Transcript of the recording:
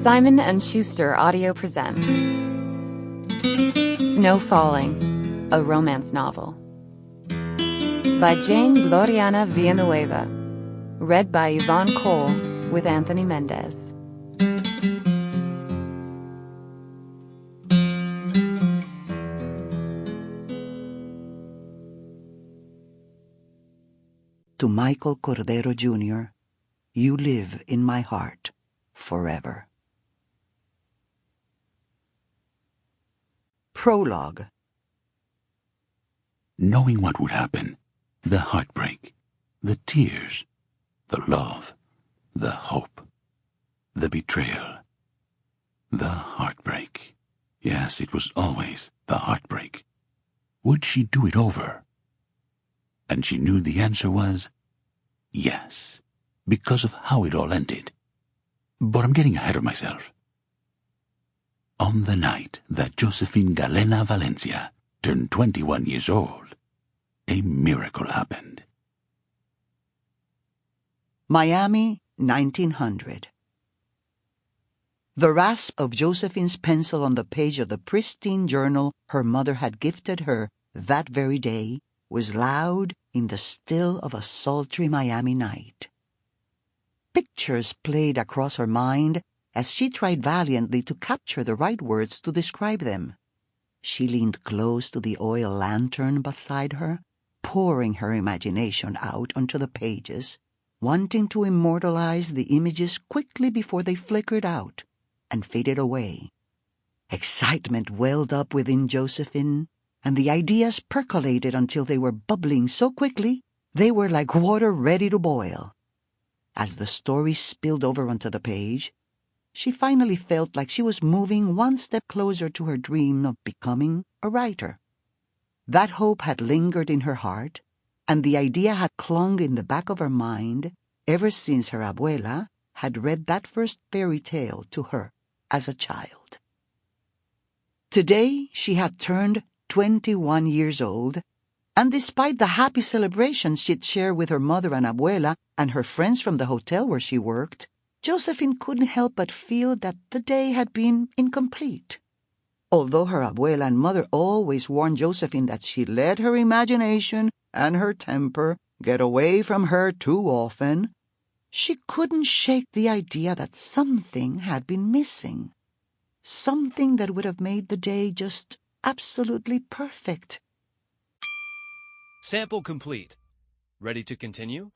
Simon & Schuster Audio presents Snow Falling, a romance novel by Jane Gloriana Villanueva, read by Ivonne Coll with Anthony Mendez. To Michael Cordero Jr., you live in my heart forever. Prologue. Knowing what would happen, the heartbreak, the tears, the love, the hope, the betrayal, the heartbreak. Yes, it was always the heartbreak. Would she do it over? And she knew the answer was yes, because of how it all ended. But I'm getting ahead of myself. On the night that Josephine Galena Valencia turned 21 years old, a miracle happened. Miami, 1900. The rasp of Josephine's pencil on the page of the pristine journal her mother had gifted her that very day was loud in the still of a sultry Miami night. Pictures played across her mind as she tried valiantly to capture the right words to describe them. She leaned close to the oil lantern beside her, pouring her imagination out onto the pages, wanting to immortalize the images quickly before they flickered out and faded away. Excitement welled up within Josephine, and the ideas percolated until they were bubbling so quickly they were like water ready to boil. As the story spilled over onto the page, she finally felt like she was moving one step closer to her dream of becoming a writer. That hope had lingered in her heart, and the idea had clung in the back of her mind ever since her abuela had read that first fairy tale to her as a child. Today she had turned 21 years old, and despite the happy celebrations she'd share with her mother and abuela and her friends from the hotel where she worked, Josephine couldn't help but feel that the day had been incomplete. Although her abuela and mother always warned Josephine that she let her imagination and her temper get away from her too often, she couldn't shake the idea that something had been missing. Something that would have made the day just absolutely perfect. Sample complete. Ready to continue?